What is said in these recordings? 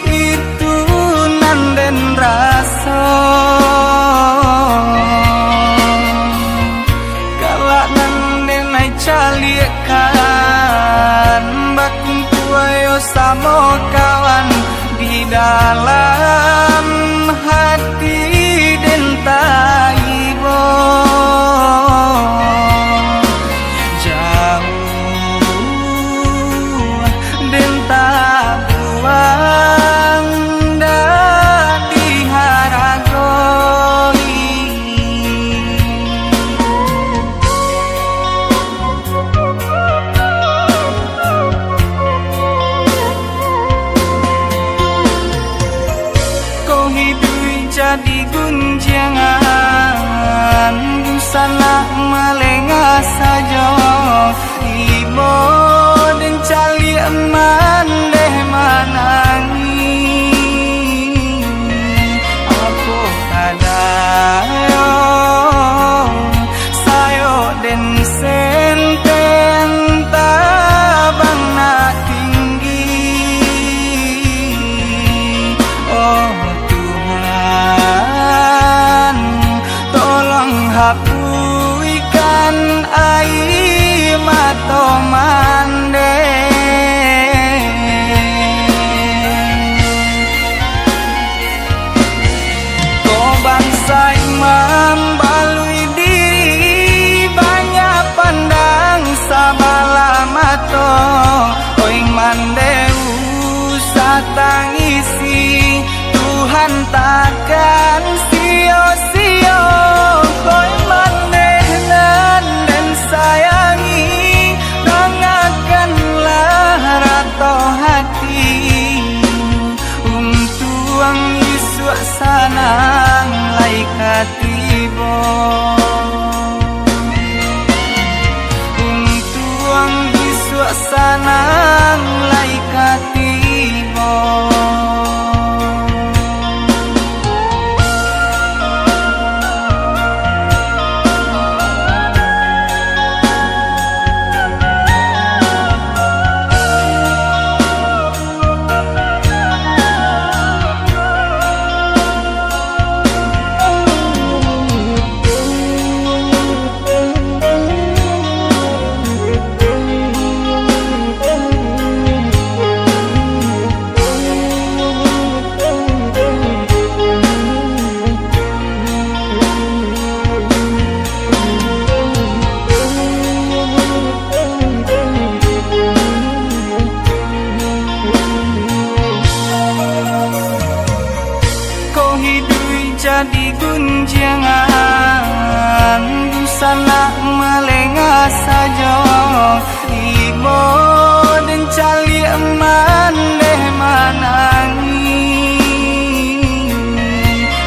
itu nanden rasa galak nanden ai calikan bakung kuayo samo kawan di dalam hati den taibo jauh den tabuang dari haragoi kau hidup jadi gunjangan busana melengah saja ibo dan cali eman deh manangi aku kadayo sayo den senten tabang na tinggi oh Tuhan tolong hapuskan air mata mande kau bangsa imam balui diri banyak pandang sabala mato oing mandeu satangisi Tuhan takkan sio-sio koi manehnan dan sayangi dengarkanlah rato hati tuang Yesus sanang laikatibo tuang Yesus sanang laikatibo jadi gunjangan busana melengah saja ibo dan cali eman deh manangi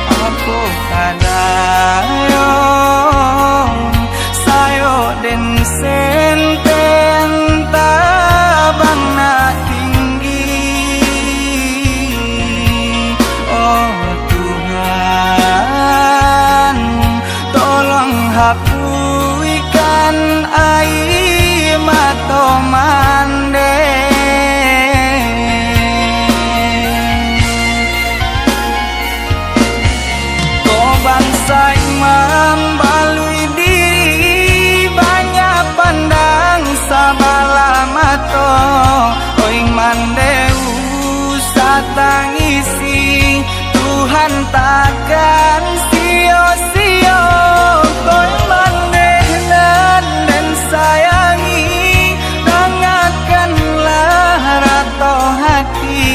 aku kadayo sayo den senten tabang na tinggi oh hapuskan air mata mande kau bangsa imam balui diri banyak pandang sabala mato oing mandeu satangisi Tuhan takkan sio-sio koi manehnan dan sayangi dengarkanlah rato hati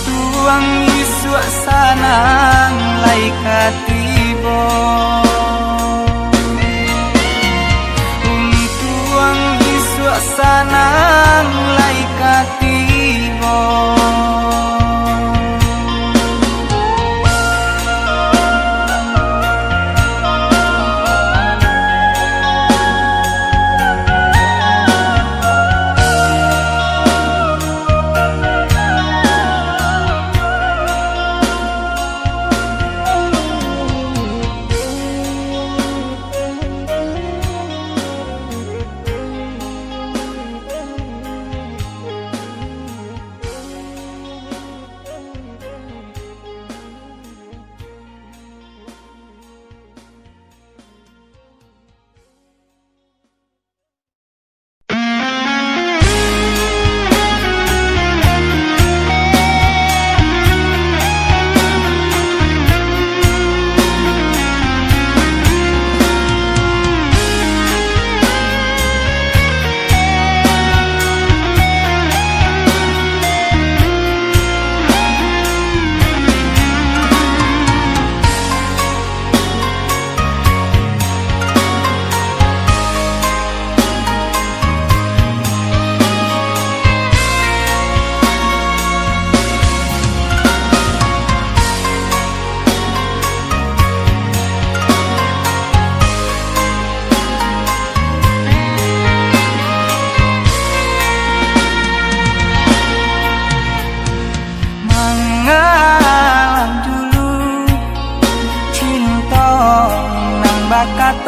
tuang Yesus sanang laikatibo tuang Yesus sanang laikatibo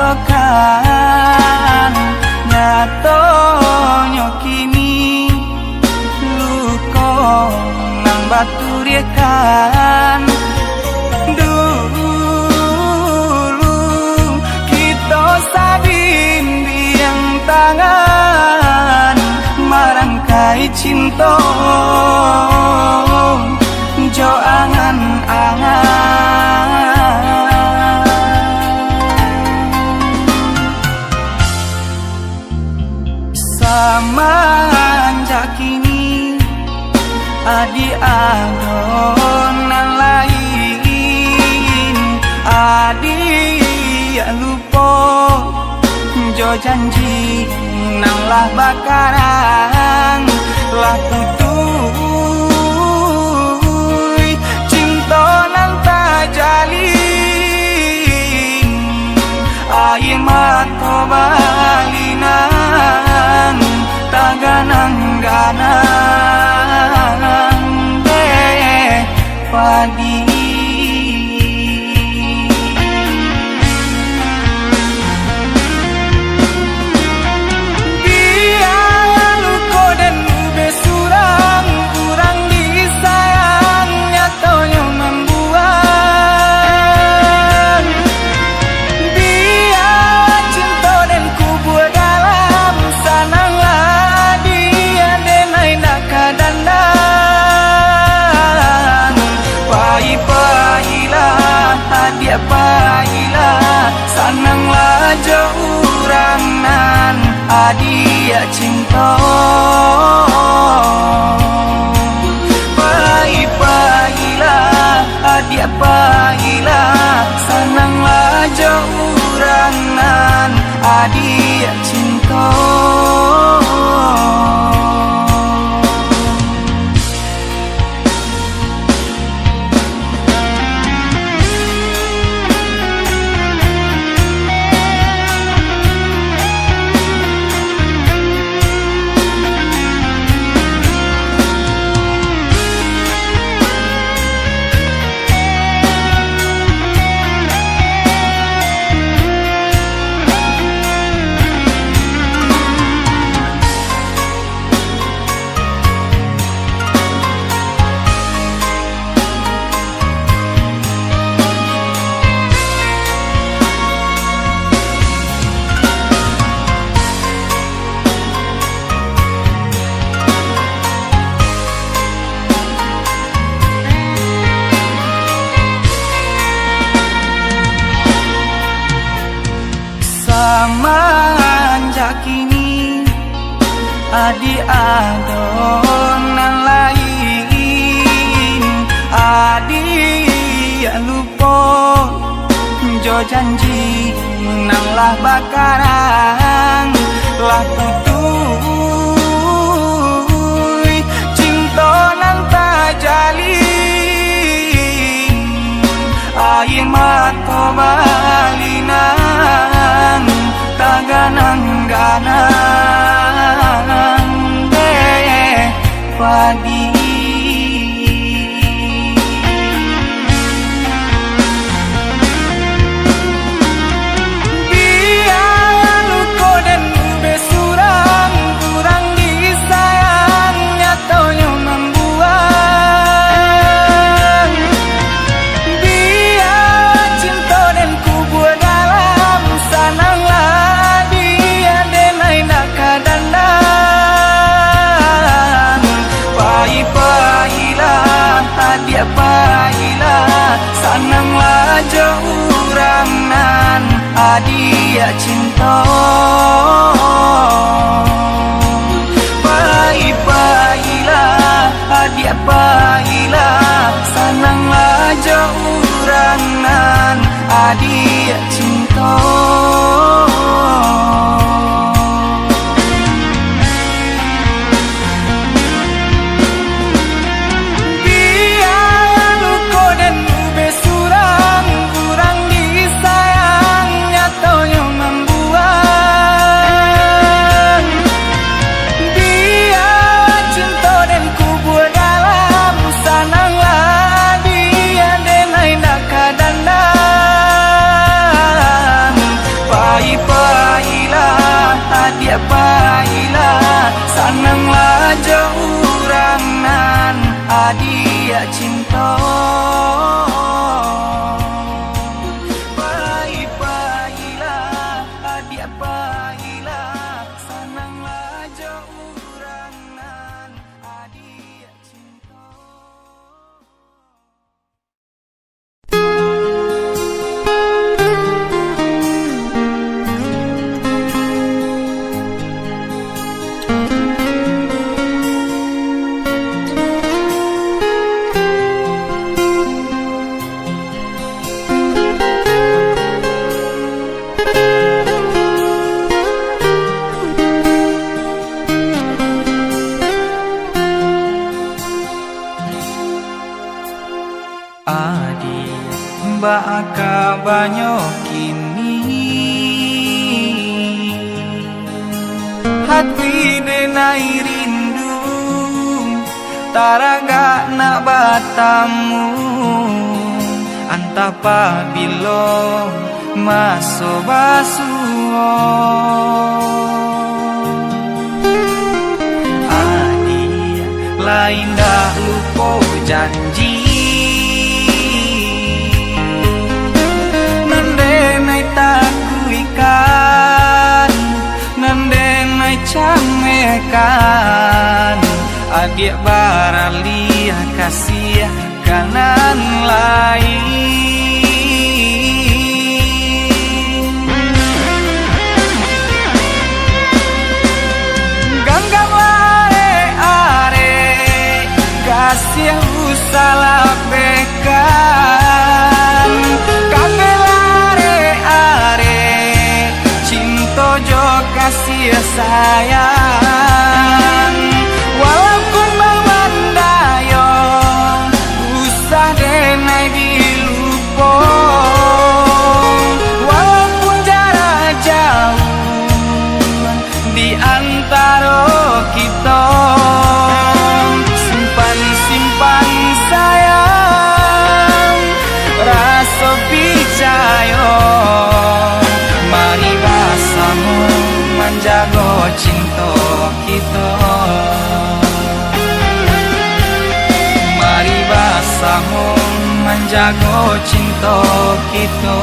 tokan nyatonyo kini luko nang batu riekan dulu kita sabin biang tangan marangkai cinta jo angan-angan semenjak kini adi adonan lain adi ya lupa jo janji nang lah bakarang lah tutui cinta nang tak jalin air mata balinan tak ganang-ganang deh padi dia pailah sananglah jauh nan adia cinta pailah adia pailah sananglah jauh nan adia cinta semenjak kini adi adonan lain adi ya lupa jo janji nang lah bakarang lah tutui cinta nang tak jalin air mata balinan tak ganang-ganang deh padi biar luko dan besurang kurang disayang nyatanya membuang biar cinta dan kubur dalam sananglah dia pailah sananglah jauh nan adia cinta pailah dia pailah sananglah jauh nan adia cinta Adi baka banyo kini hati denai rindu taraga nak batamu antapa bilo maso basuo Adi lain dah lupa janji takuikan nandenai camekan adik baralia kasih kanan lain ganggam are kasih usalah bekan kasih sayang walaupun memandayo usah denai dilupo walaupun jarak jauh di antara kita simpan sayang rasa percaya mari bersama menjaga cinta kita mari bersama menjaga cinta kita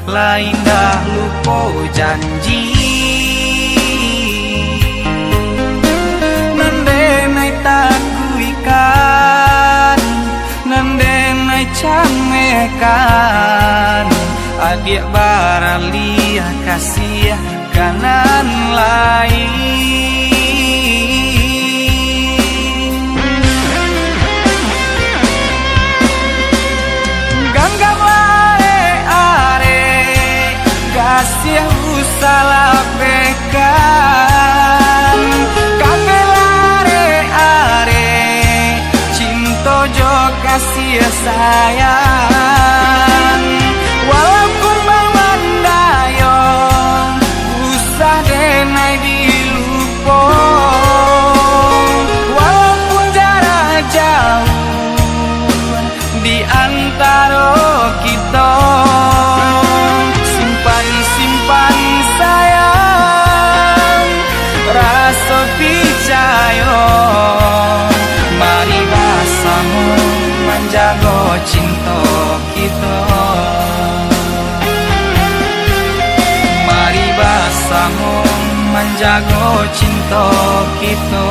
lain dah lupa janji nandenai takuikan nandenai camekan adik baralia kasih kanan lain ganggam kasih usalah bekan kabelare are cinta jo kasih sayang walaupun memandayo usah denai dilupo walaupun jarak jauh di antara kita sayang rasa percaya mari bersama menjaga cinta kita mari bersama menjaga cinta kita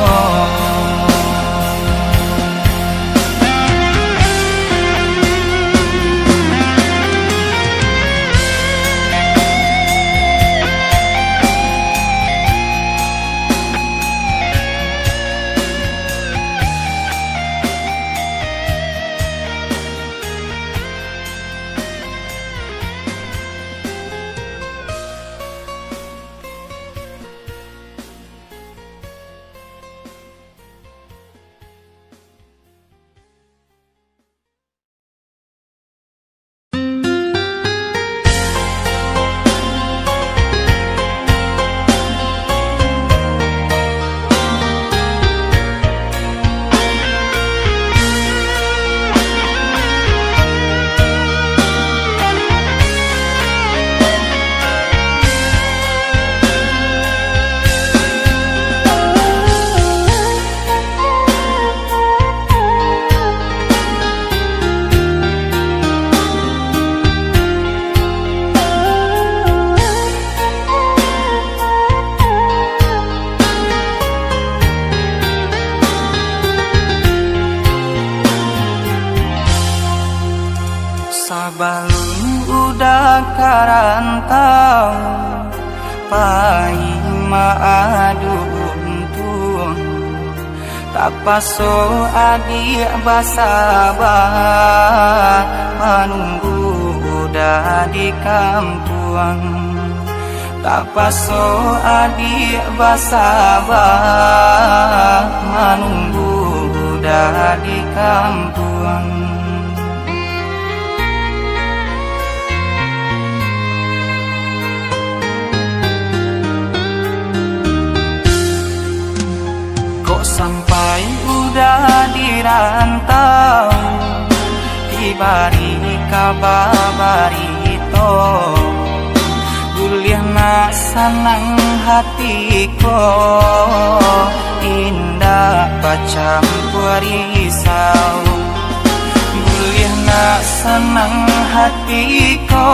karantau pai maadun tuang tak paso adik basabah menunggu udah di kampuang tak paso adik basabah menunggu udah di kampuang. Sampai udah dirantau dibari kabar barito kuliah nak senang hatiku indah pacampur risau kuliah nak senang hatiku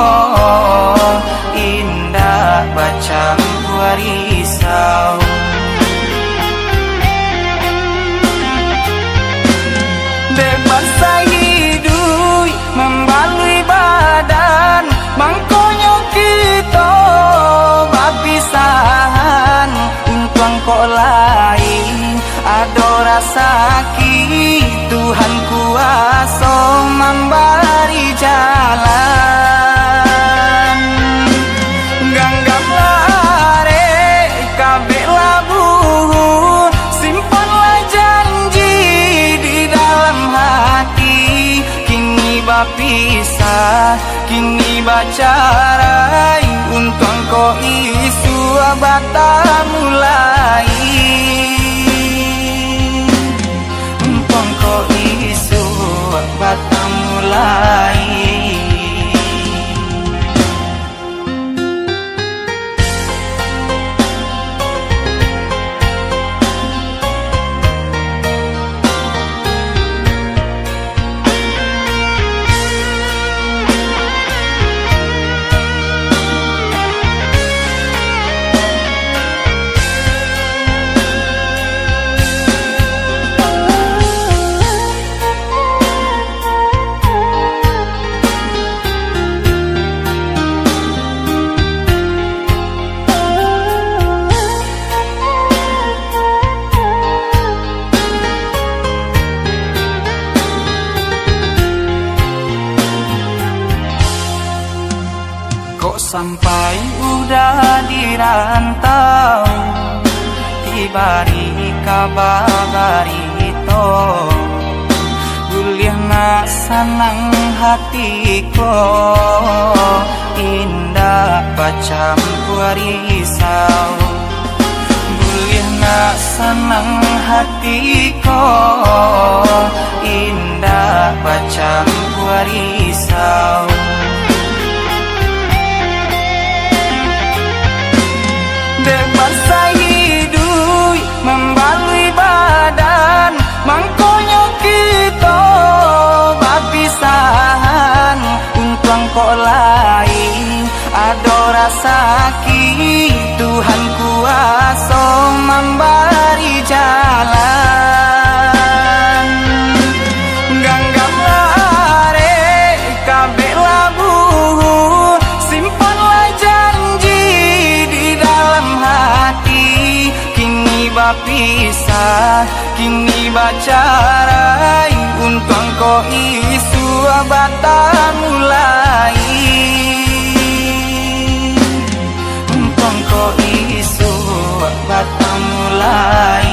indah pacampur risau. Bebas hidup membalui badan mangkonyo kita bapisahan untuang kok lain ada rasa ki Tuhan kuasa memberi jalan ganggam lare kabeh labuh simpanlah janji di dalam hati kini bapisah kini bacarai untuk engkau isu bata mulai untuk engkau isu bata mulai. Sampai udah dirantau dibari kabar barito kuliah nak senang hatiku indah pacampur risau kuliah nak senang hatiku indah pacampur risau. Bebas hidup membalui badan mangkonyo kita bapisahan untuang kok lain ada rasa ki Tuhan kuasa memberi jalan ganggam lare kabeh labuh simpanlah janji di dalam hati kini bapisah kini bacarai untuk engkau isu bata mulai untuk engkau isu bata mulai.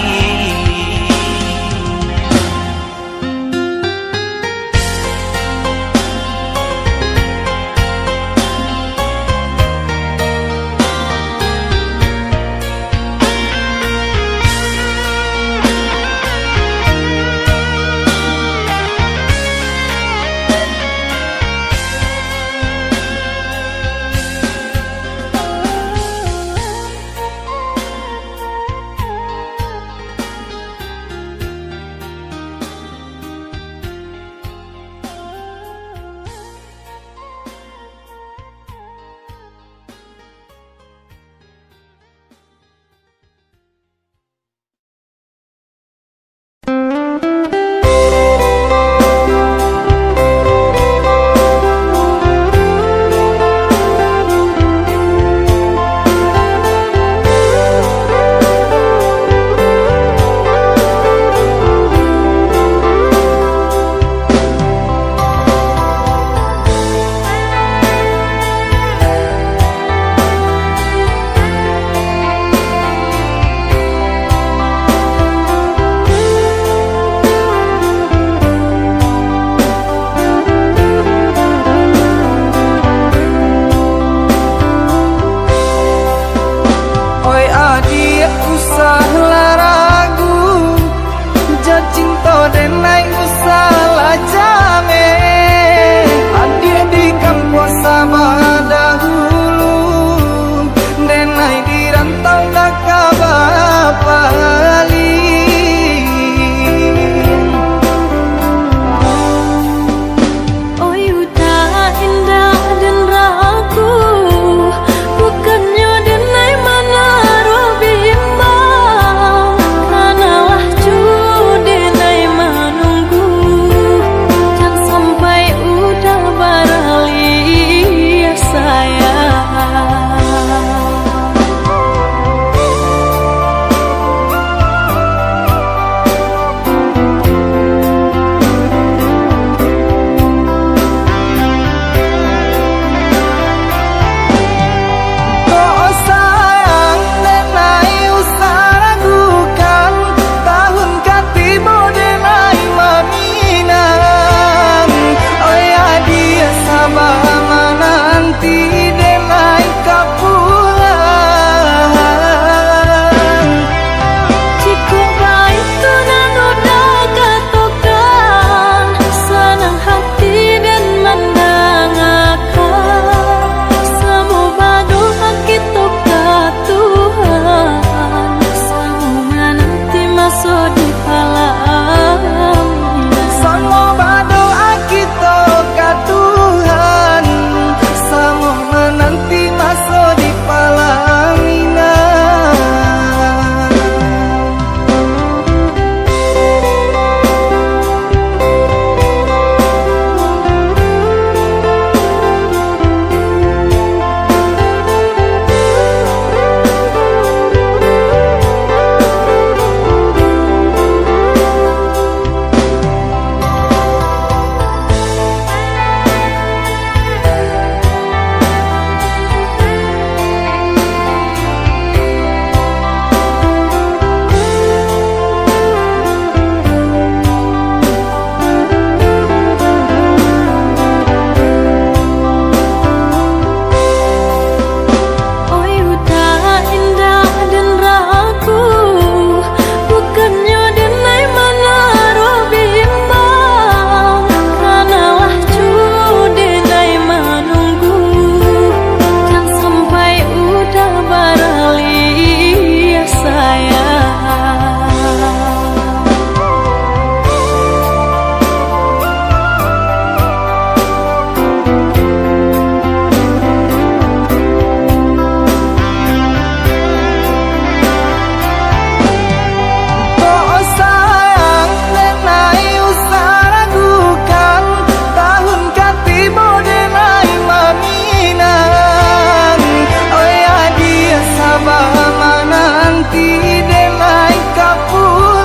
hati delai kapulang.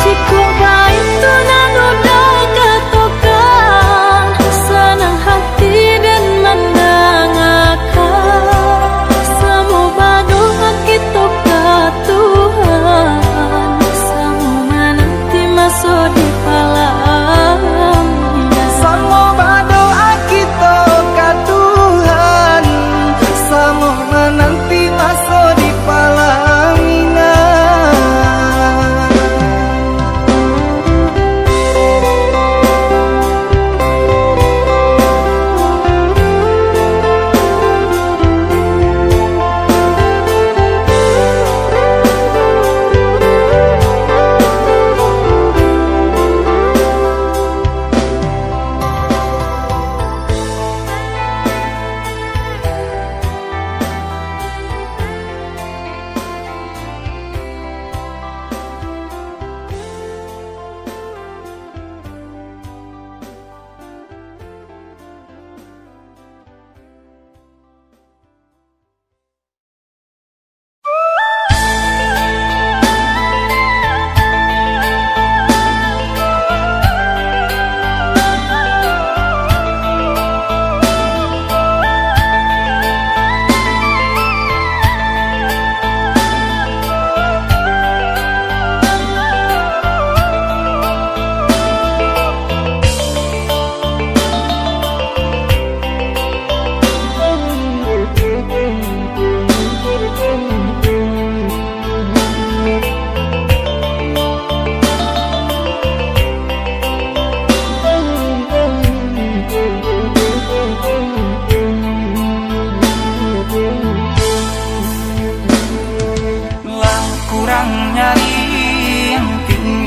Jika baik tu nanoda katokan, senang hati dan mendengarkan. Semua doa kita ke Tuhan, semua menanti masuk di palang. Semua doa kita ke Tuhan, semua menanti masuk di palangina.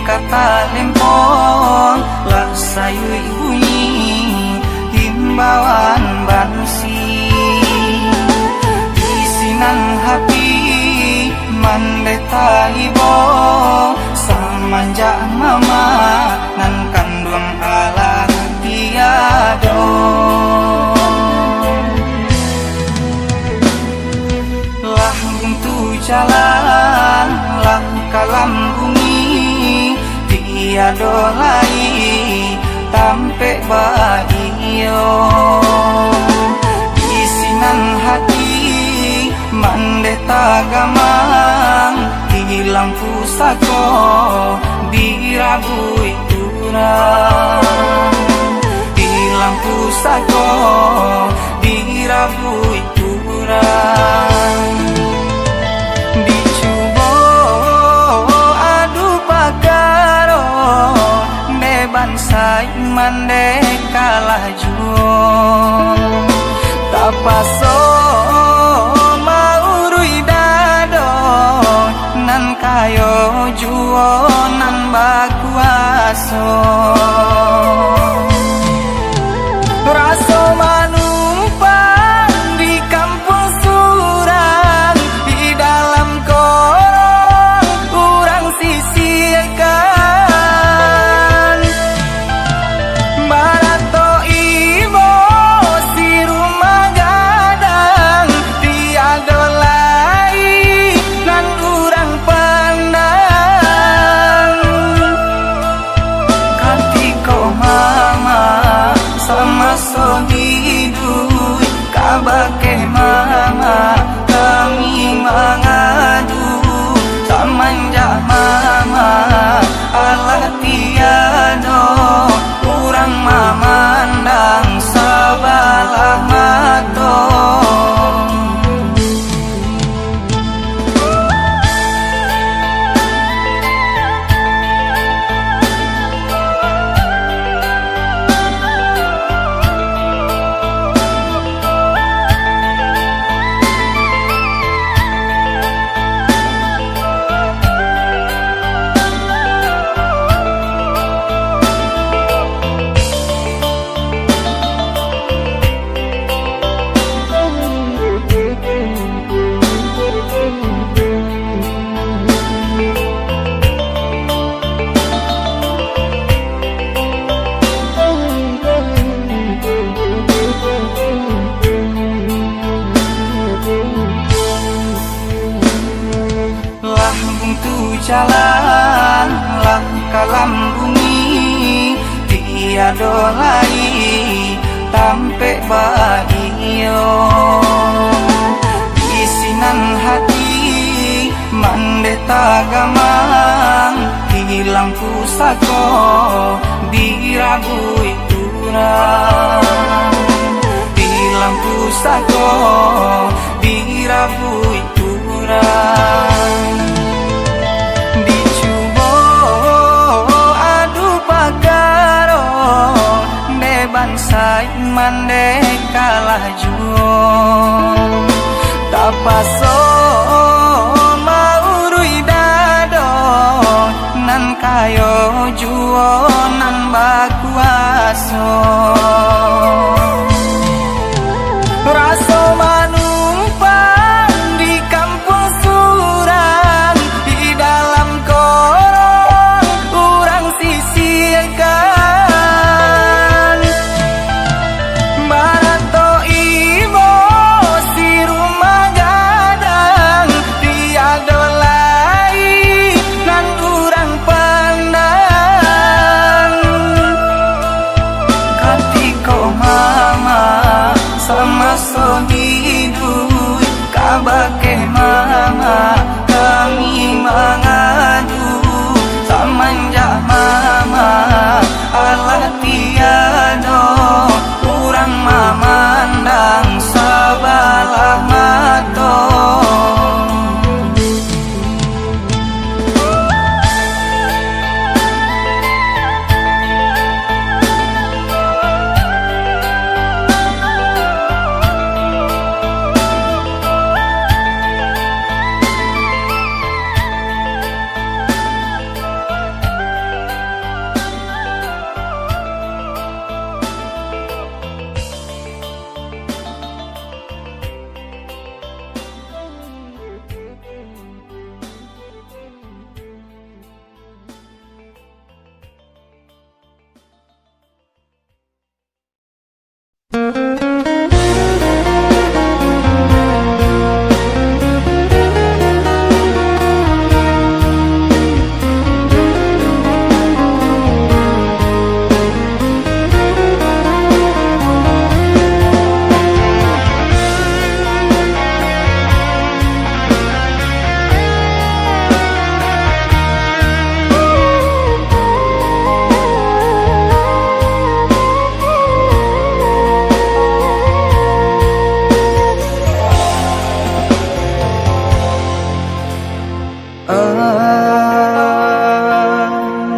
Kata lempong lah sayu bunyi himbauan bansi isinan hati mandeta ibo samanja mama nan kandung ala tiado lah buntu jalan lah kalam bumi tiado lai tampe baio isinan hati mandeta gamang di lampu sako dirabui turang di lampu sako dirabui turang dicubo adu pagaro bansai mande kalah juo tapaso maurui dado nan kayo juo nan bakuaso raso manumpang di kampung surang di dalam korong urang sisihkan barato ibo si rumah gada jalan lang kalam bumi tiada lai tampe baio isinan hati mandeta gamang hilang pusako diragui turang hilang pusako diragui turang dicubo adu pagaro deban sai mande kalah juo tapaso maurui dado nan kayo juo nan bakuaso raso manumpang di kampung suran di dalam korong urang sisirkan barato ibo si rumah gadang tiada lai nan urang pandang katiko mama sama so hidup kabake mama kami mengadu samanja mama Allah tiado kurang mamandang sabalah mato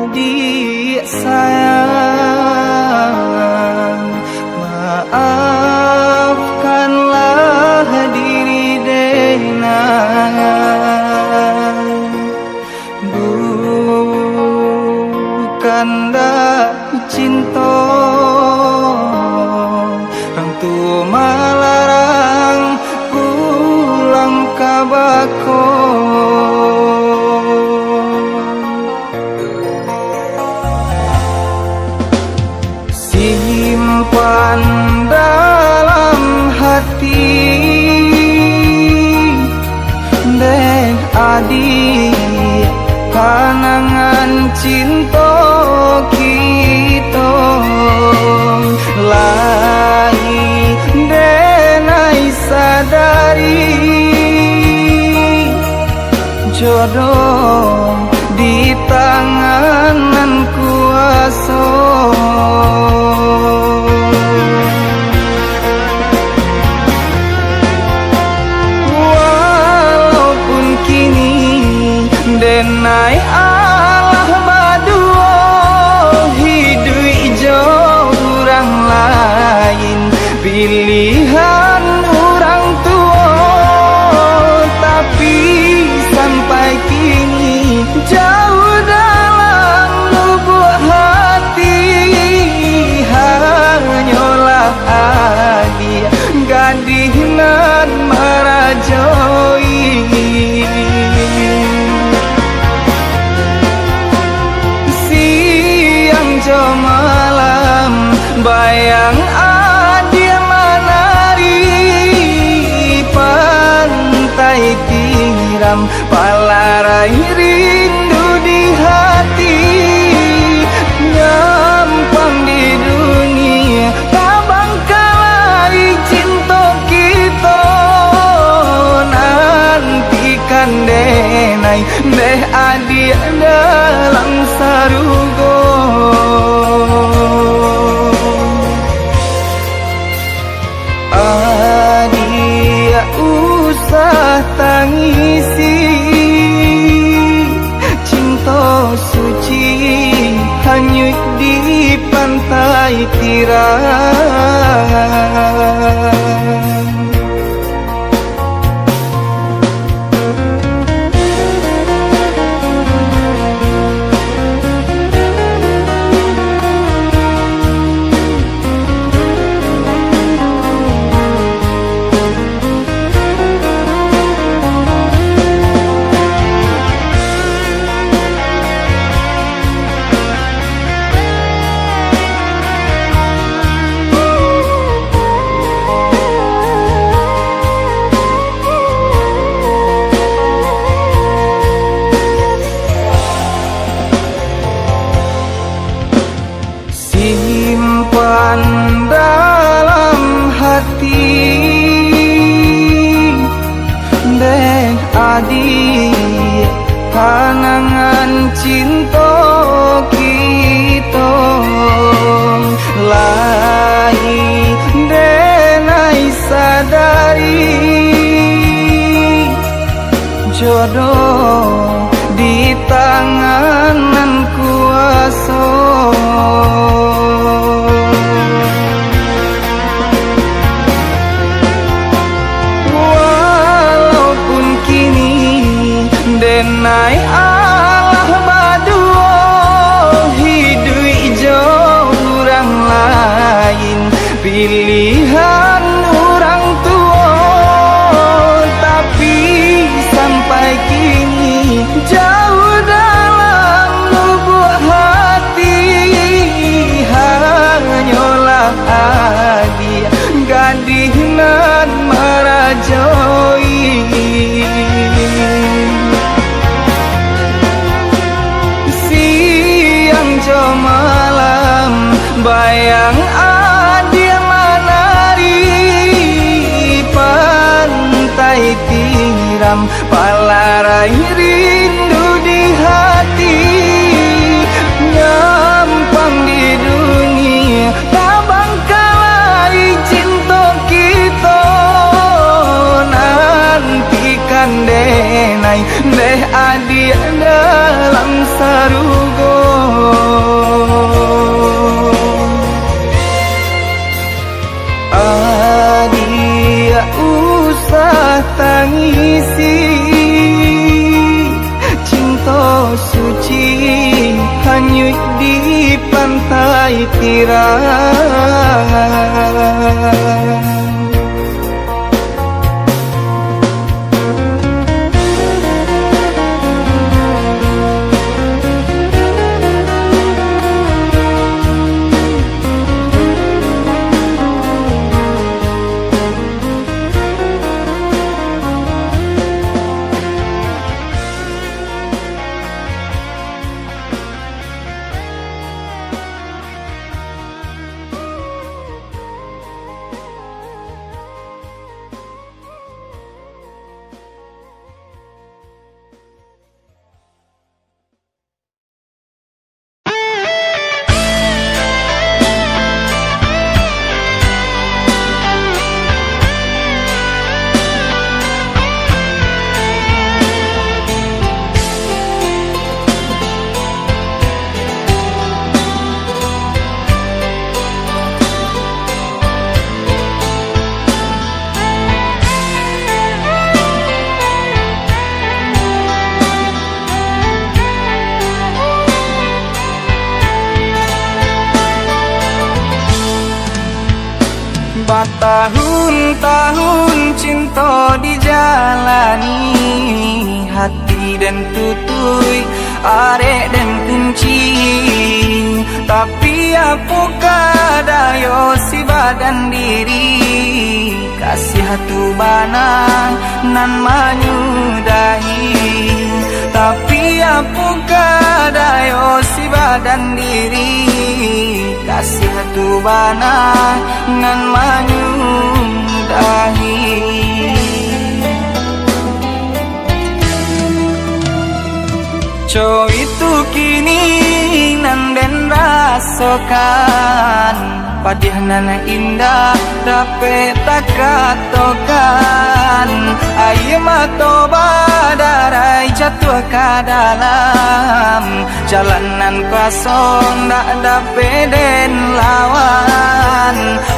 adik sayang maafkanlah diri denang bukan dah cinta orang tua malarang pulang kabako simpan dalam hati deh adik kanangan cinta kita lain denai sadari jodoh di tangan kuasa walaupun kini denai Allah badua hidup jauh orang lain pilihan orang tua tapi sampai kini jauh dalam lubuk hati hanyalah adik gadis nan merajoi siang jo malam bayang adik menari pantai tiram palarai rindu denai deh adik dalam sarugo. Adia usah tangisi, cinta suci hanyut di pantai tirai. Simpan dalam hati deh adik kanangan cinta kita lain denai sadari jodoh di tangan kuasa. Walaupun kini denai Allah badua hidup jauh orang lain pilihan orang tua, tapi sampai kini jauh dalam lubuk hati hanyalah adia gadis nan marajoi. Siang jo malam bayang adia menari pantai tiram palarai rindu di hati nyampang di dunia tabang kalai cinta kita nantikan denai deh adik dalam sarugo. Adia usah tangisi, cinta suci hanyut di pantai tirai. Bertahun-tahun cinta dijalani hati dan tutui arek dan kunci, tapi apakah dayo si badan diri kasih hatu bana nan menyudahi, tapi apakah dayo si badan diri kasih hatu bana nan menyudahi. Co itu kini nanden rasokan Padih nana indah dapat tak katokan Ayo matoba darai jatuh ke dalam Jalanan kosong tak dapat den lawan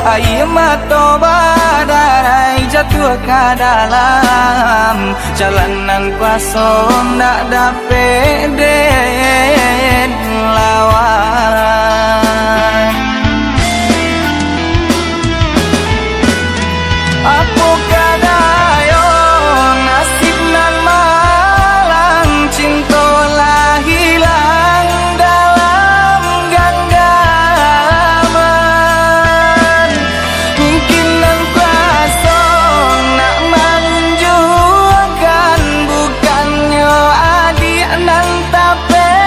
Ayo matoba darai jatuh ke dalam Jalanan kosong tak dapat den lawan Aku kadayo nasib nan malang cintolah hilang dalam genggaman Mungkin nan kosong nak menunjukkan bukannya adik nan tape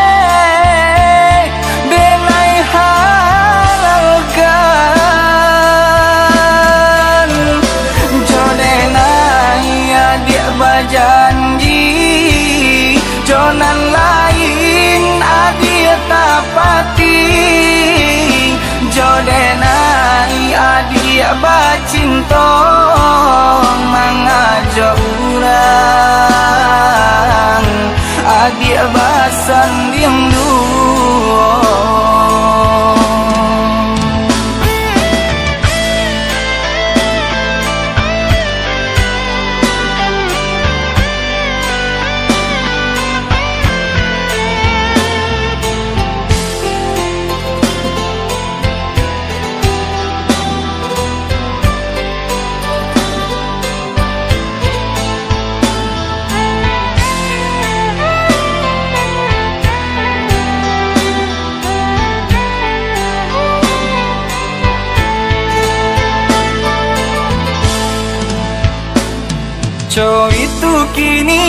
benai halalkan dia berjanji jonan lain adia tapati jodenai adia bacinto mangajo urang adia basan diengdu Co itu kini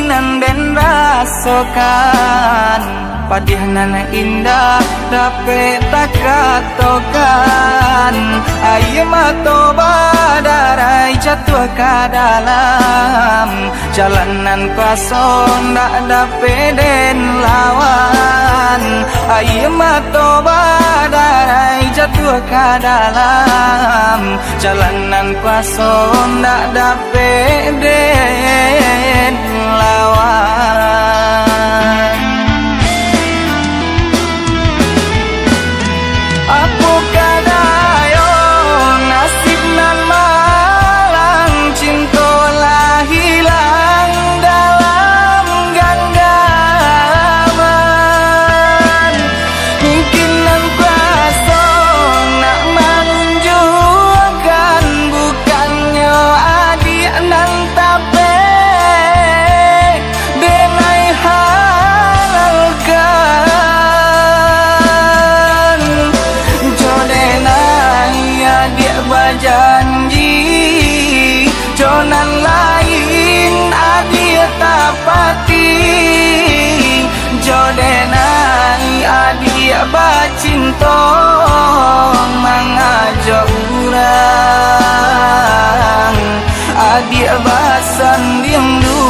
nanden rasokan Padih nana indah dapat tak katokan Ayo matoba darai jatuh ke dalam Jalanan kosong tak dapat den lawan Ayo matoba darai jatuh ke dalam Jalanan kosong tak dapat den lawan Aku kadayo nasib nan malang cintolah hilang dalam genggaman Mungkin nan kosong nak menunjukkan bukannya adik nan tape benai halalkan dia berjanji jonan lain adia tapati jodenai adia bacinto mangajo urang adia basan diengdu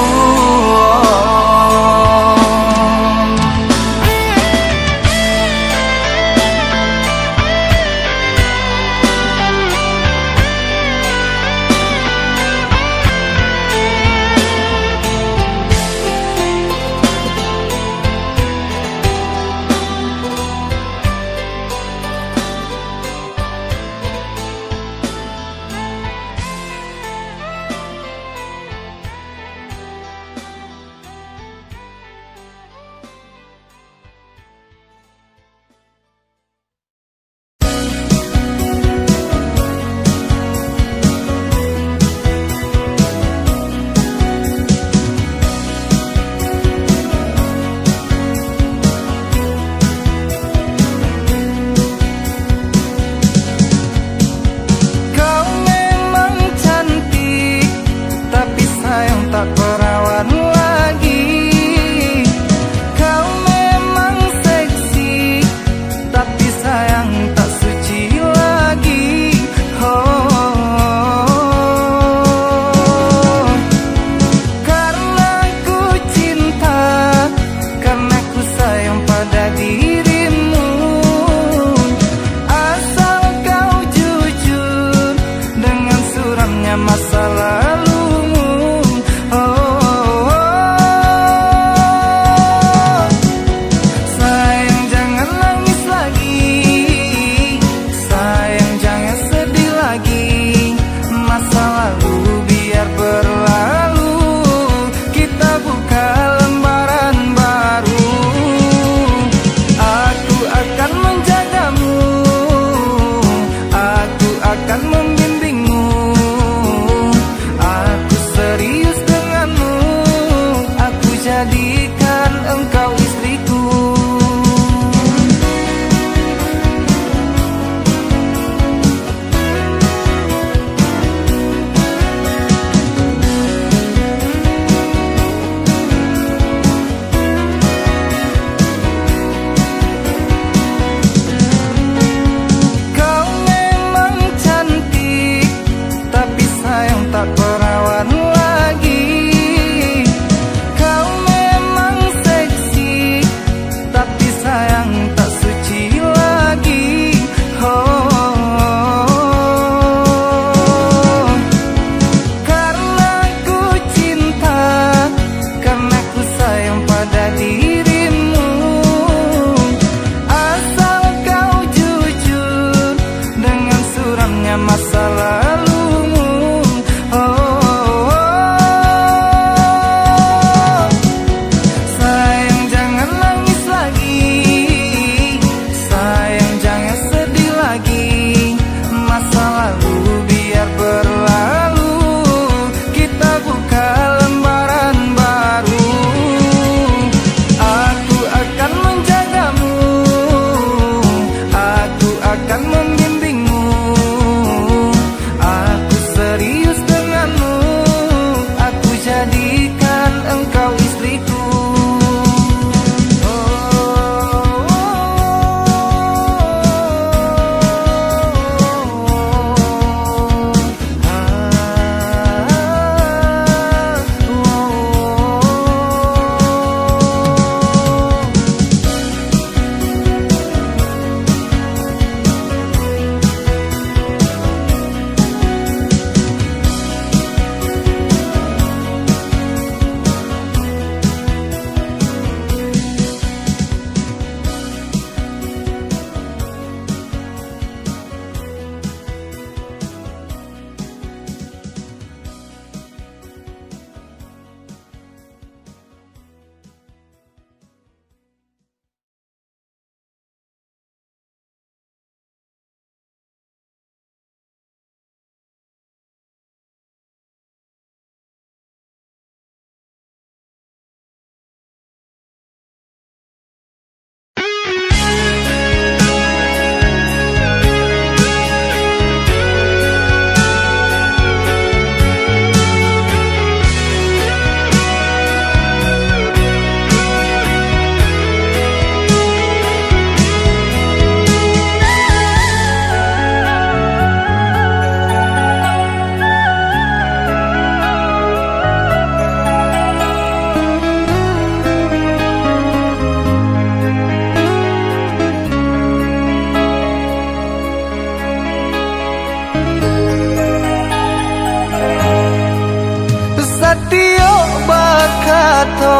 to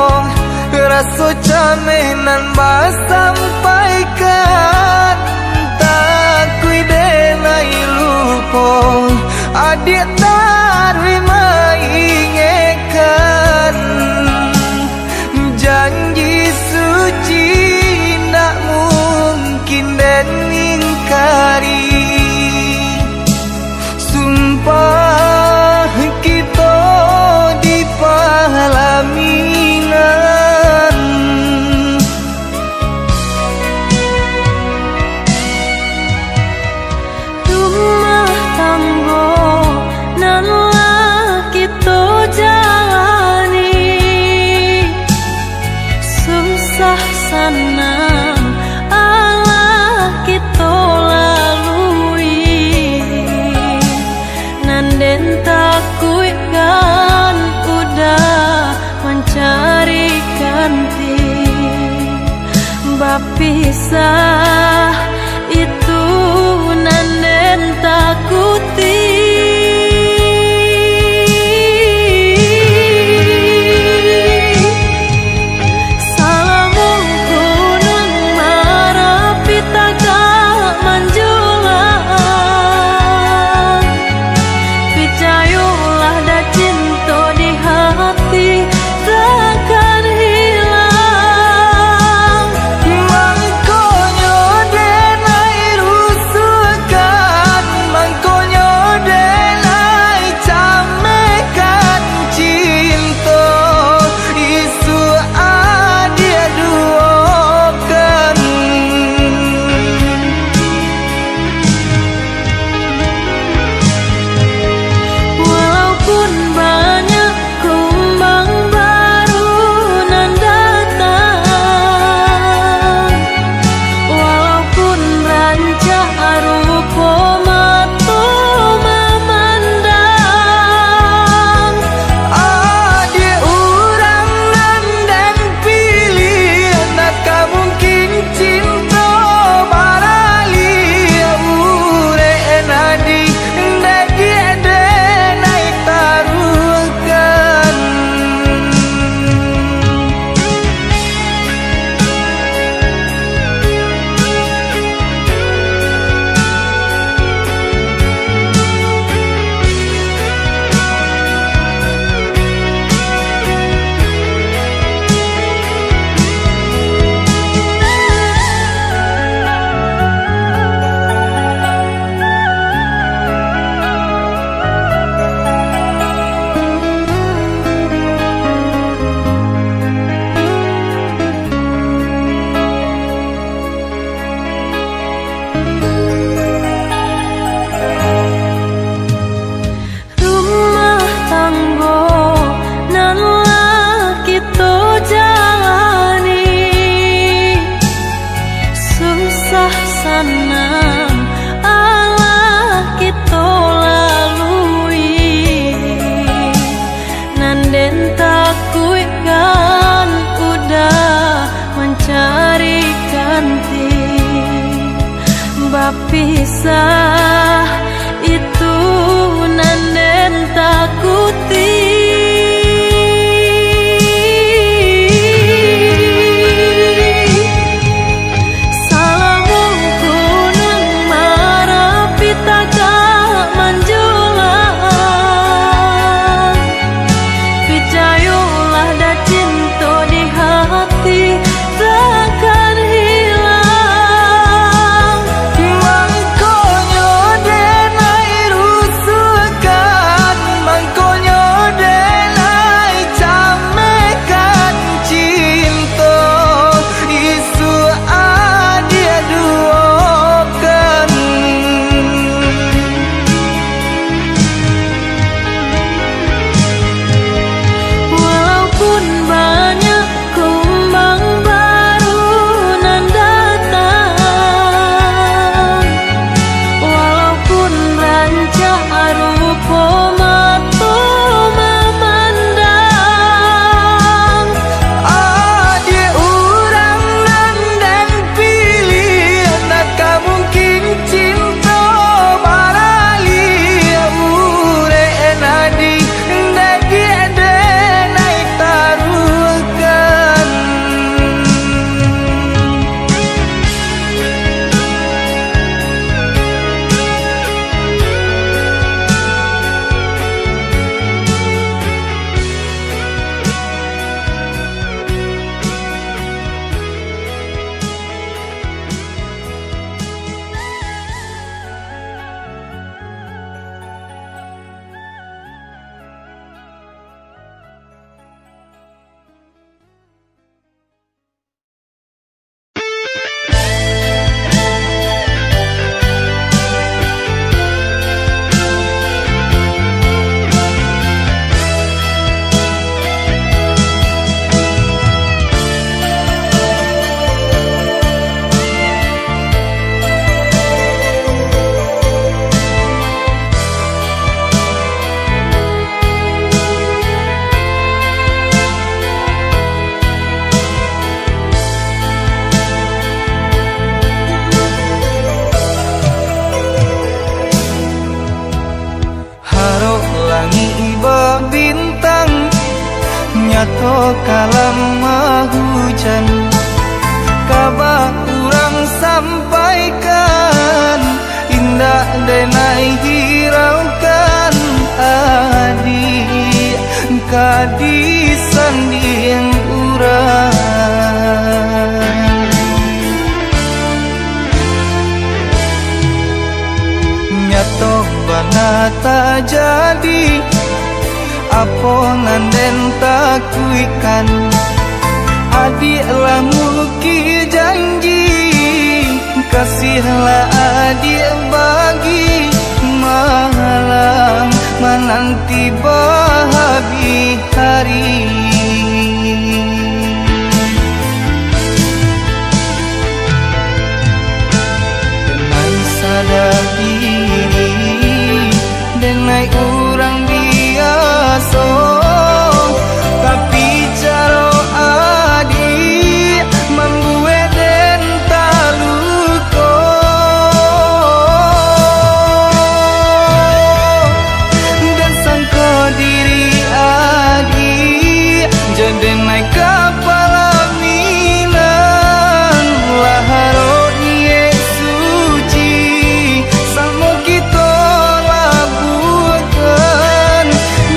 raso camenan basampaikan tak kui denai lupo adik tarwi maingekan janji suci nak mungkin den ingkari sumpah kita di palaminan rumah tanggo nan kita jalani susah senang Allah kita lalui nanden takut kan udah mencari ganti bapisah itu nanden takuti bapisah itu nanden takuti Mangkonyo den atau kalam hujan, kabar urang sampaikan indah denai hiraukan adi kadisan diem urang. Nyato bana tak jadi apa nanden tak kuikan, adik lamu ki janji kasihlah adik bagi malam menanti bahagia hari. Denai sadar diri denai urang biasa, tapi caro adik membuat den taluko. Dan sangka diri adik jadi naik kepala minan laharo nie suci samo kita labukan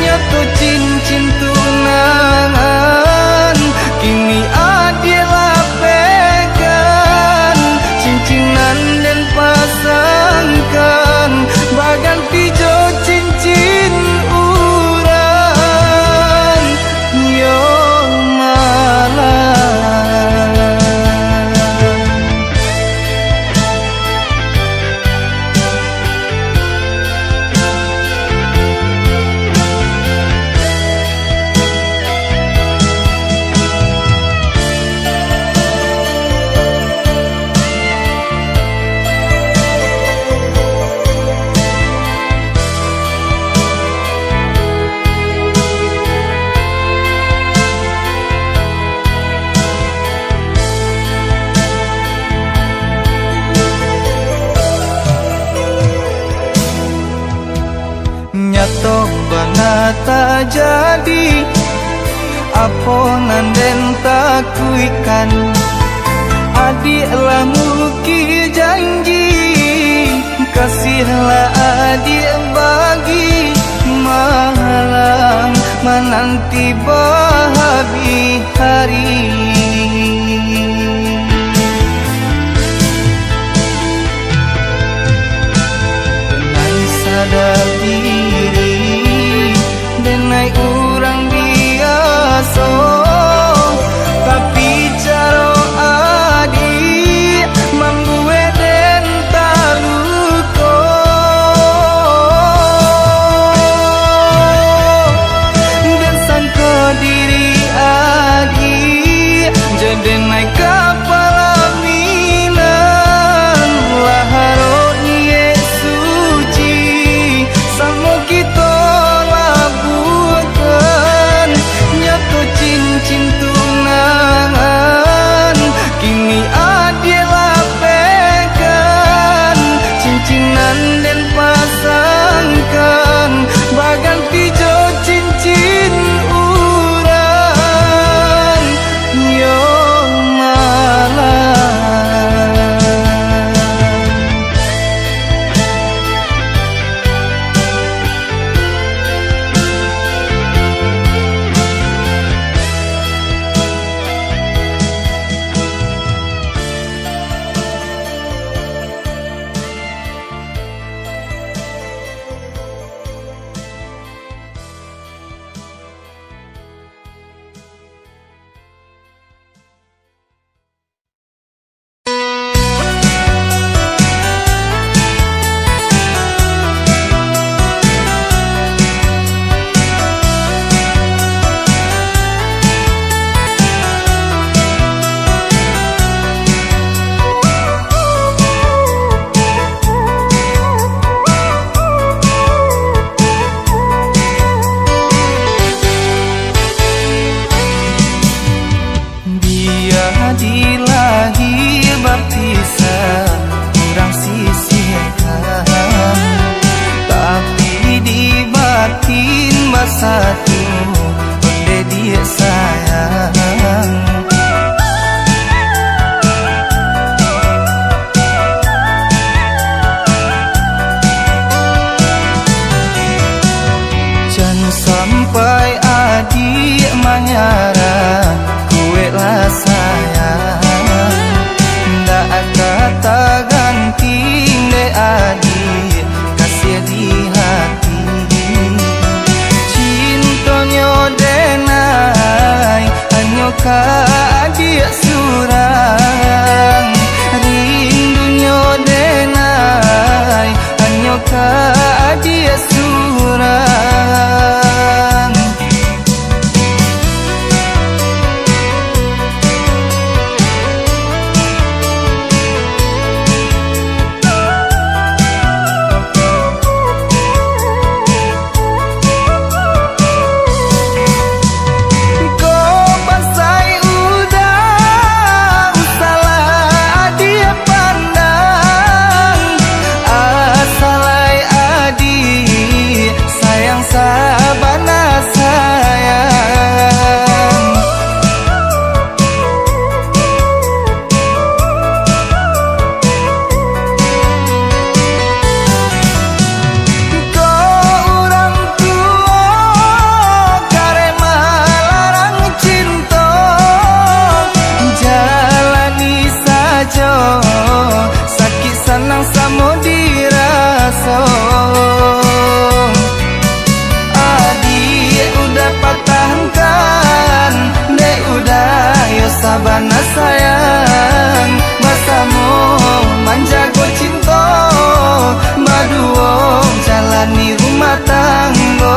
nyatu cincin tunangan kini adilah pegang cincinan dan pasangkan bagan pijo cincin urang yo malam. Nyato bana tak jadi apa nanden tak kuikan, adik lamu ki janji kasihlah adik bagi malam menanti bahagia hari. Denai sadar diri denai urang biasa, tapi caro adik membuat den taluko. Dan sangka diri adik jadi naik kepala minan laharo nie suci samo kita labukan ka adia surang rindunya denai hanya ka adia surang. Sakit senang samo dirasa. Adik udah patahkan, dek udah yo sabana sayang. Basamu manjago cinta, baduo jalani rumah tangga.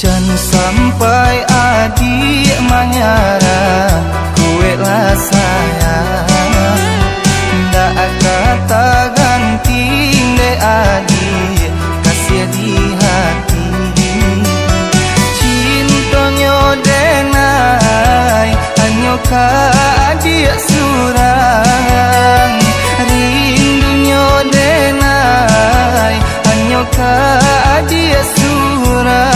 Jangan sampai adik manyara kue lah sayang. Ndak kata ganti dek adik kasih di hati. Cintanya denai hanya ka adik surang rindunya denai hanya ka adik surang.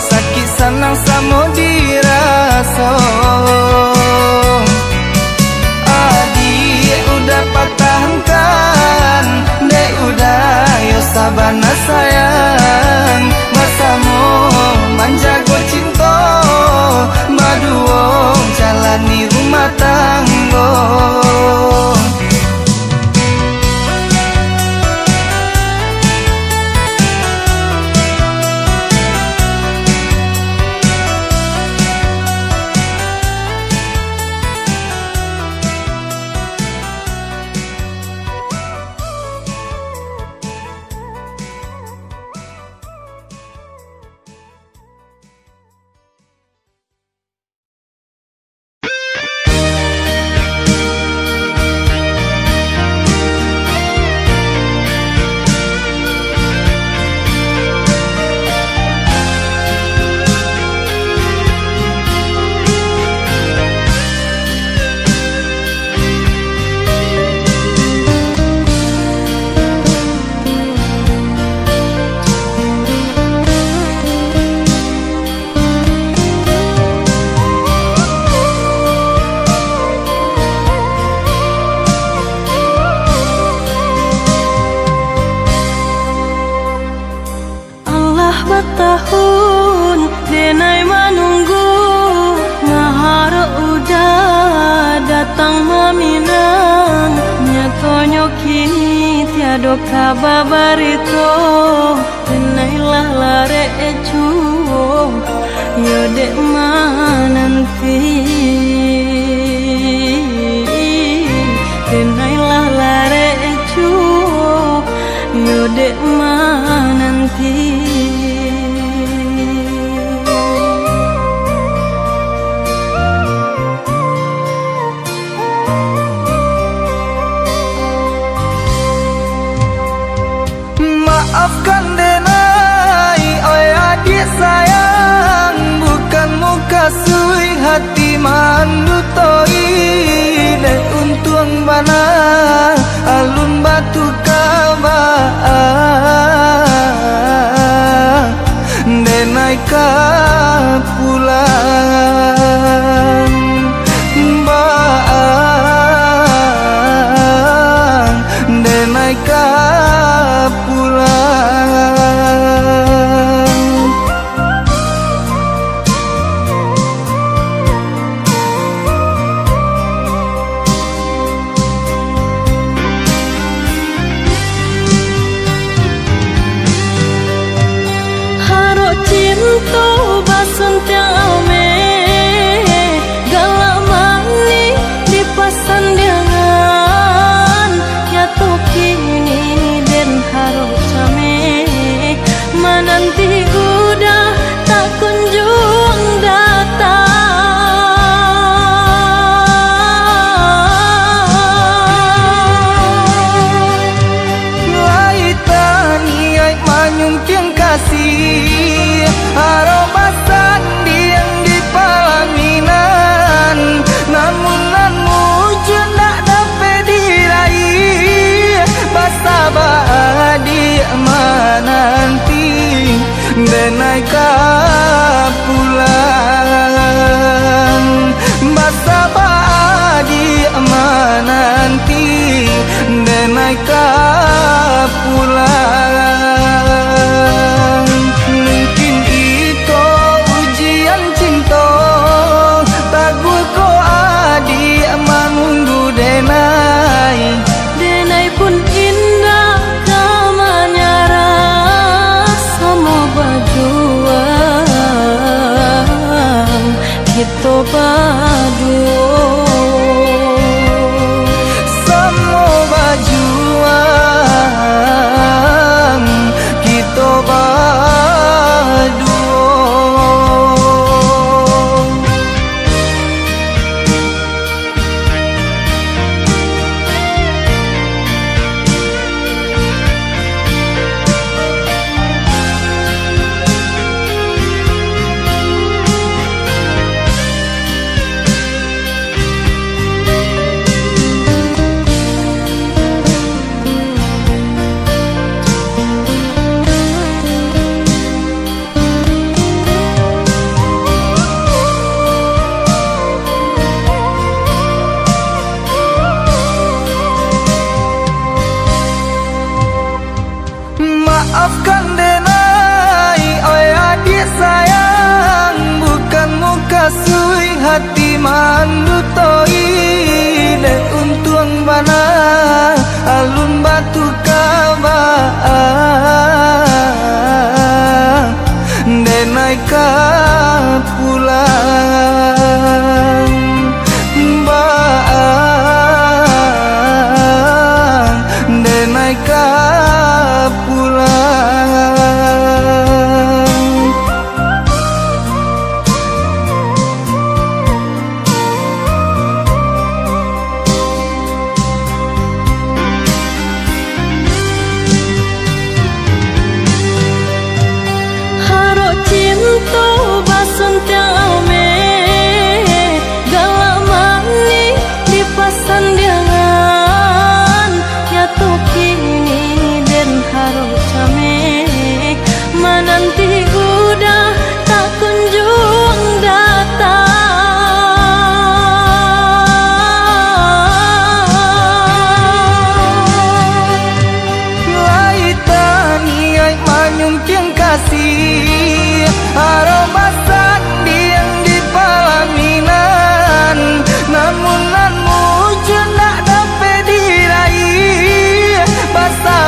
Sakit senang samo dirasa. Adik udah patahkan, dek udah yo sabana sayang. Basamu manjago cinta, baduo jalani rumah tangga. Tahun denai menunggu ngaharap udah datang meminang nyatonyo kini tiado kababarito tenailah lare ecuo yo dek mananti tenailah lare ecuo yo dek mananti. Maafkan denai, oi adik sayang, bukan muka sui hati mandu toi. Dek untung bana alun batu kaba, denai ka pulang baang, denai ka aromasan diang di palaminan, namun nan mujud nak dapat diraih. Basa baadi mananti denai ka pulang, basa baadi mananti denai ka pulang. Denai pun indah kamanya rasa mau berjuang kita berjuang sama berjuang kita berjuang. Maafkan denai, oi adik sayang, bukan muka sui hati mandu toi. Dek untung bana alun batu kaba, denai ka pulang baang, denai ka aromasan diang di palaminan, namun nan mujud nak dapat diraih. Basa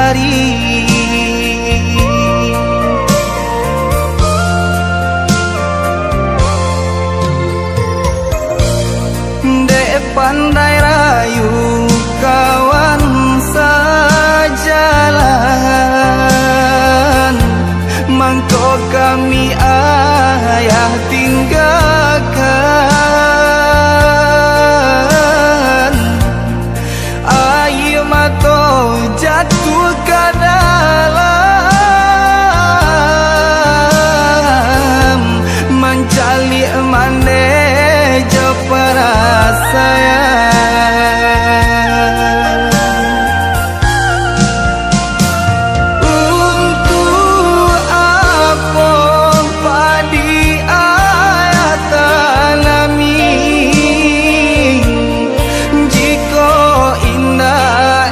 hari. Dek pandai rayu kawan sajalan, mangko kami ayah tinggalkan. Air mata jatuh ke dalam, mencari mana je perasaan. Untuk apa padi ayat tanami, jika indah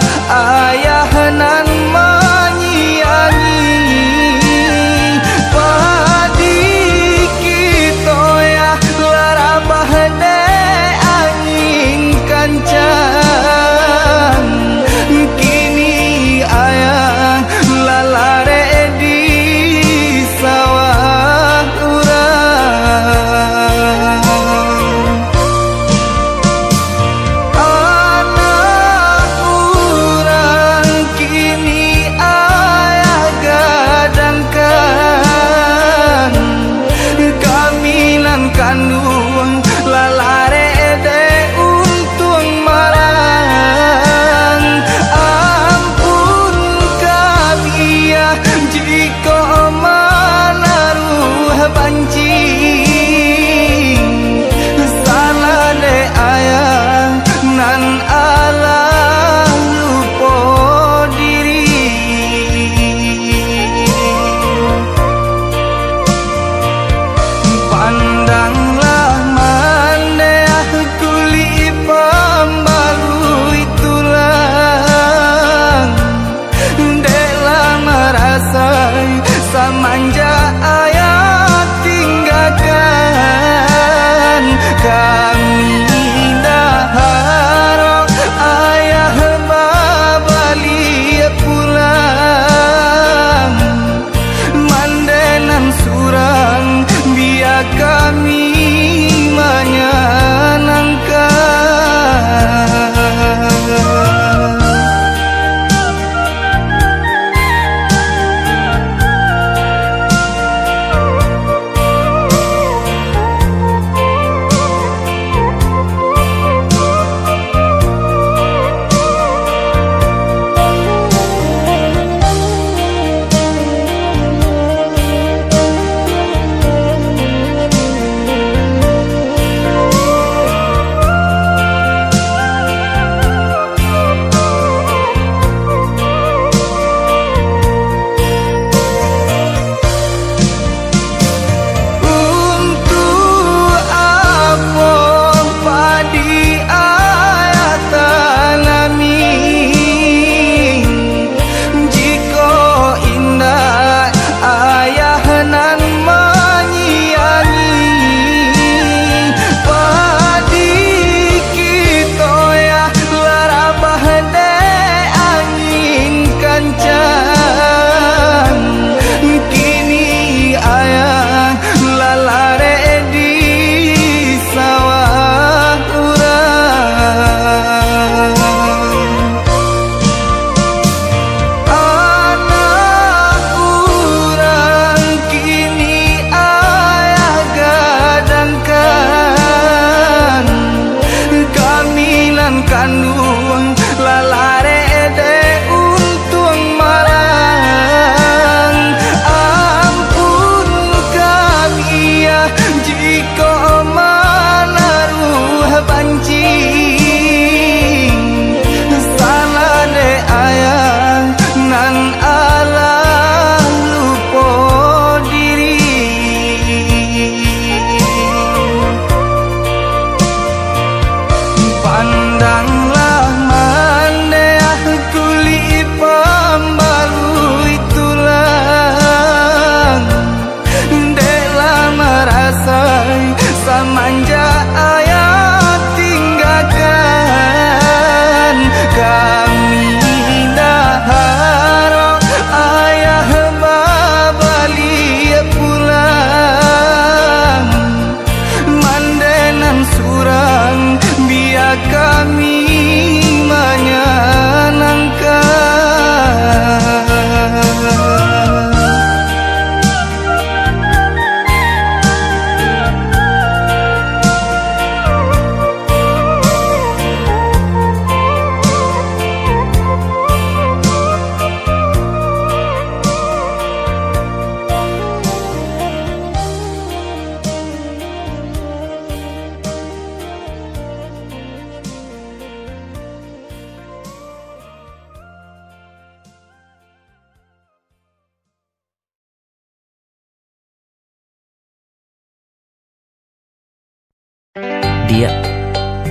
Dia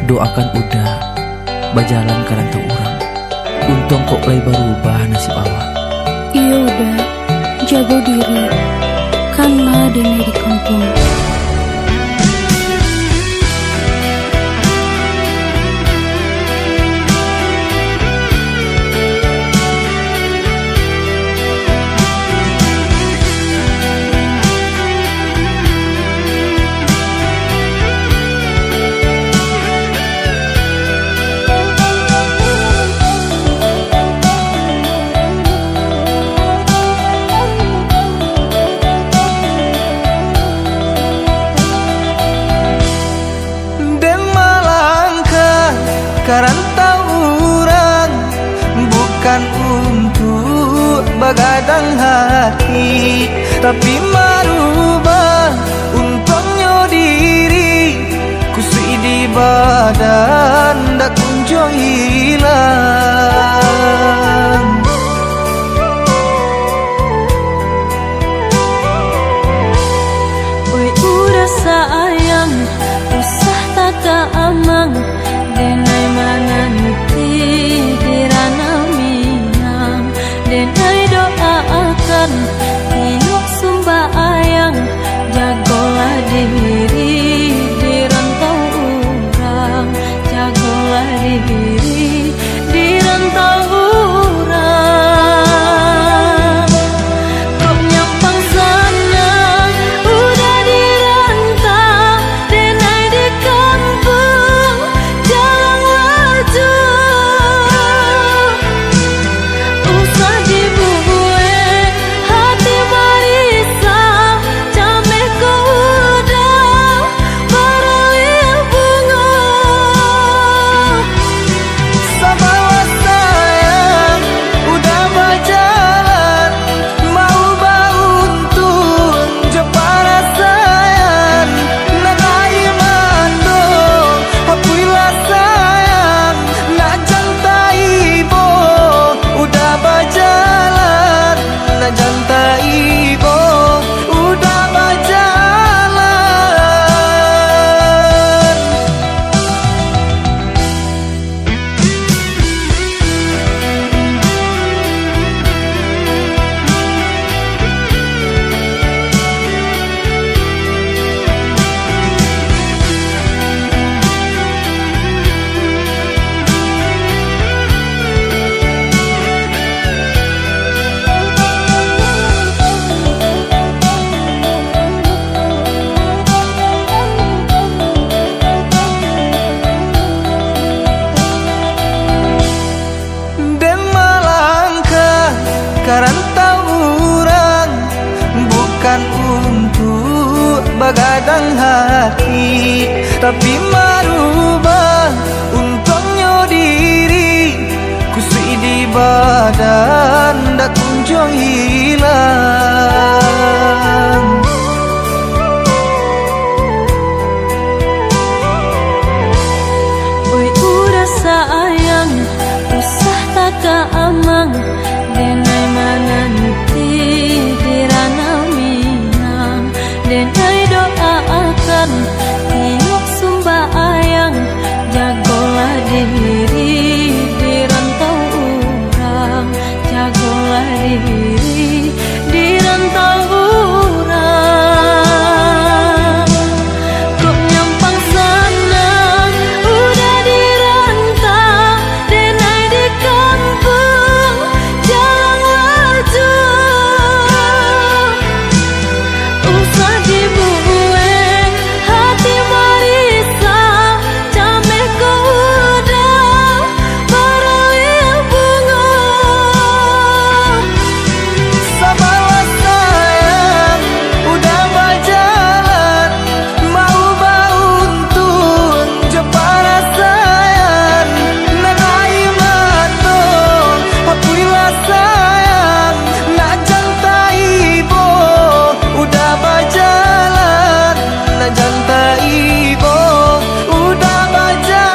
doakan udah berjalan ke rantau orang. Untung kok mulai berubah nasib awak. Iya udah, jaga diri, karena dene di kampung. Karantau orang bukan untuk begadang hati, tapi merubah untungnya diri. Kusui di badan dak kunjung hilang. Oi udah sayang, usah tak keamang. Denai mana nuti dirana minang, denai doa akan tiuk sumbayang. Jagolah diri di rantau orang, jagolah diri di rantau orang. Kok nyampang sana udah dirantau, denai di kampung jalan laju. Usah dibuat hati marisa, cameh kau udah beralih bunga. Sabawa sayang udah berjalan, mau bauntun jepara sayang. Nanai mando apuilah sayang, nak jantai ibo udah berjalan, nak jantai ibo udah berjalan. Dan melangkah karantau orang bukan untuk begadang hati, tapi merubah untungnya diri. Kusui di badan dak kunjung hilang. Oi udah sayang, usah tak keamang. Denai mana nuti dirana minang, denai doa akan tiuk sumbayang. Jagolah diri di rantau orang, jagolah diri di rantau orang. Kok nyampang sana udah dirantau, denai di kampung jalan laju. Usah dibuat hati marisa, cameh kau udah beralih bunga. Sabawa sayang udah berjalan, mau bauntun jepara sayang. Nanai mando apuilah sayang, nak jantai ibo udah berjalan, nak jantai ibo udah berjalan.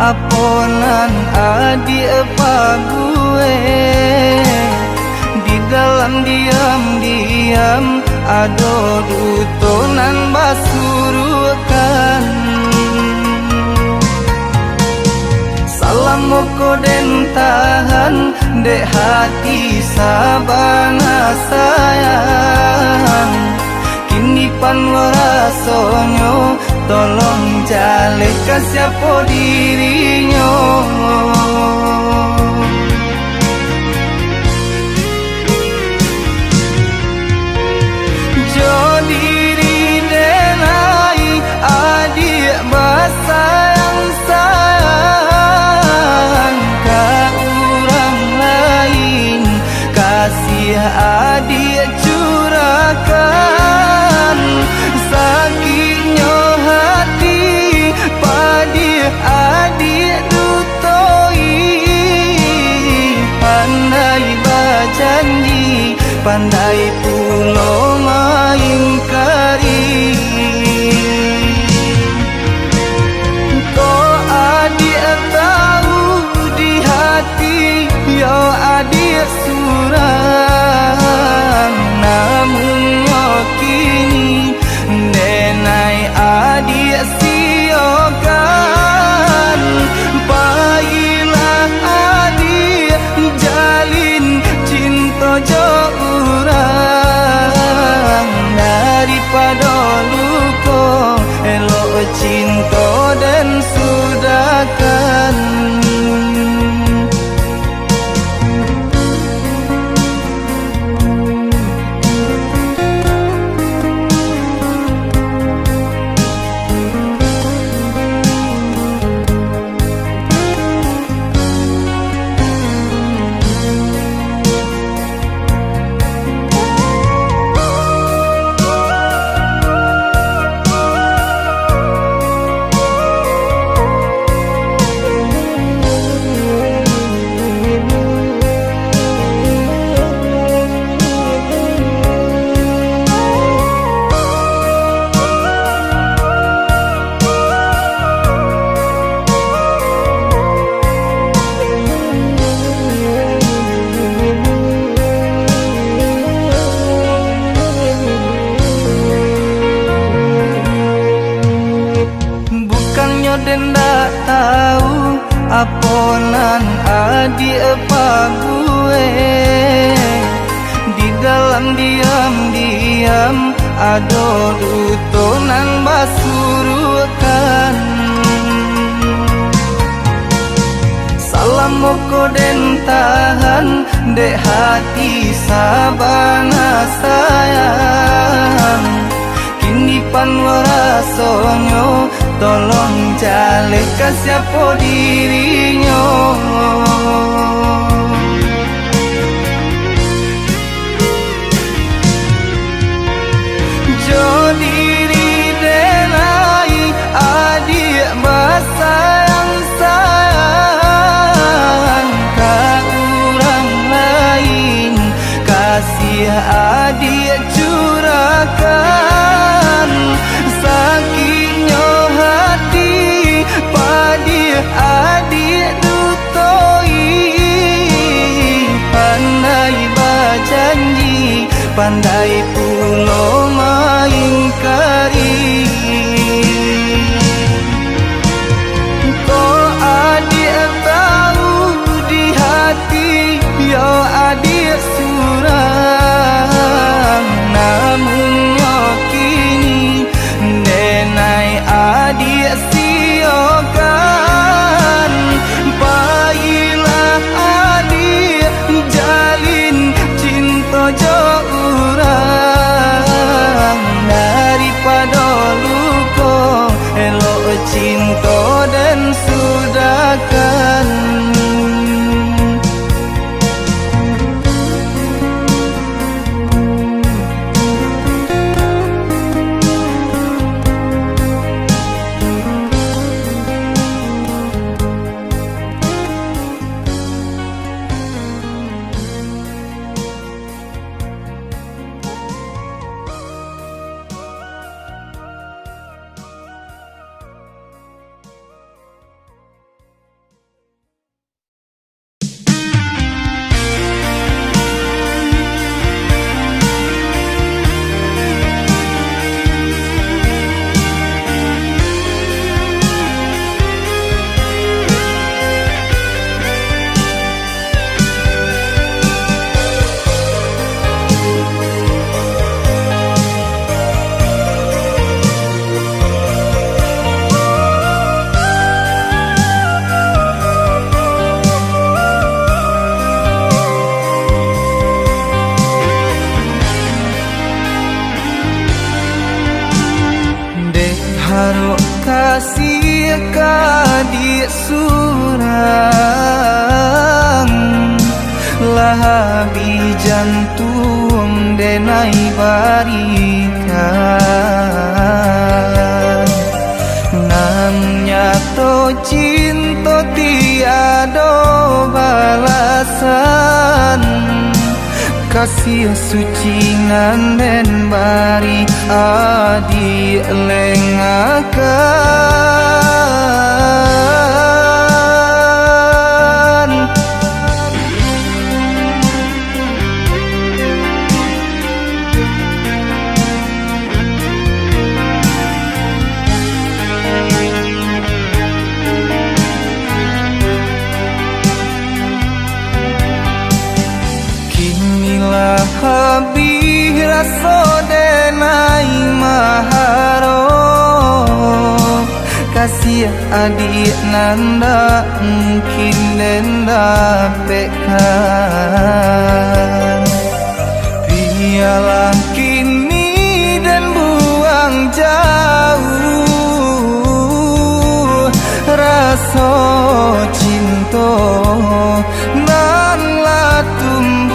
aponan adik pague. Di dalam diam-diam ado dutonan basurukan. Salam moko den tahan dek hati sabana sayang. Kini panwara sonyo tolong jaleka siapa dirinya. Jo diri denai adik basayang sayang ka orang lain. Kasih adik curahkan sakitnya hati padi adik dutoi. Pandai berjanji pandai pulo maingkari. Kau adik tahu di hati yo adik surang. Namun yo kini denai adik siokan. Baiklah adik jalin cinta jo urang. Daripada luka elok cinta dan sudahkan. Den dak tahu aponan adik pague. Di dalam diam-diam ado dutonan basurukan. Salam moko den tahan dek hati sabana sayang. Kini panwara sonyo tolong jaleka siapa dirinya. Jo diri denai adik basayang sayang ka orang lain. Kasih adik curahkan sakitnya hati padi adik dutoi. dia surang lahabi jantung denai barikan namnya to cinta tiada balasan kasih suci nganden bari adi lengakan habis rasa denai maharo kasih adik nanda mungkin denda pekan biarlah kini dan buang jauh rasa cinta nan lah tumbuh.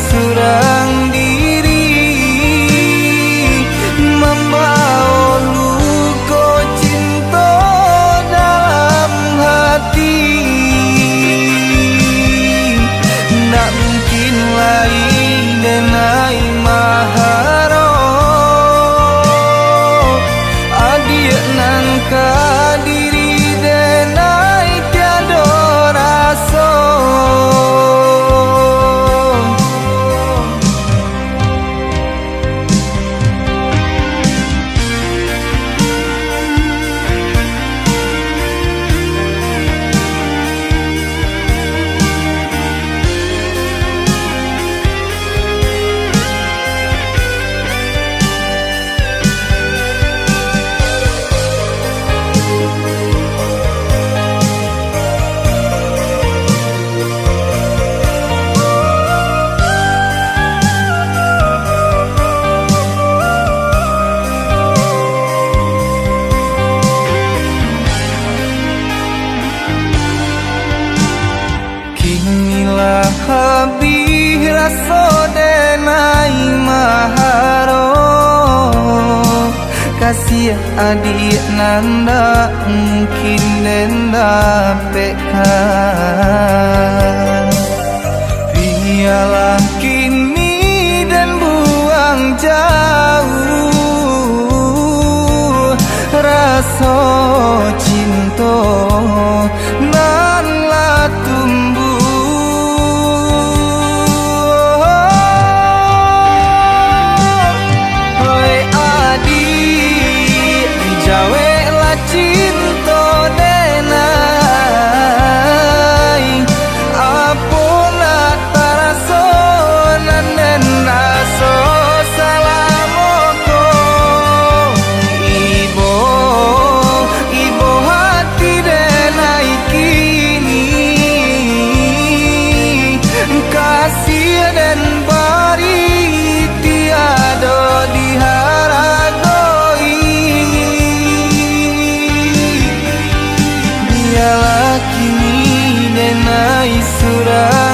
Surang diri membawa luka cinta dalam hati tak mungkin lain denai maharo adik nangka diri denai tiada rasa habis rasa denai maharo kasih adik nanda mungkin denda pekan biarlah kini dan buang jauh rasa cinta nan lah tumbuh. Cinta denai apalah taraso nanen raso salamoko ibo hati denai kini kasih dan bari tiada diharagoi biarlah kini denai surang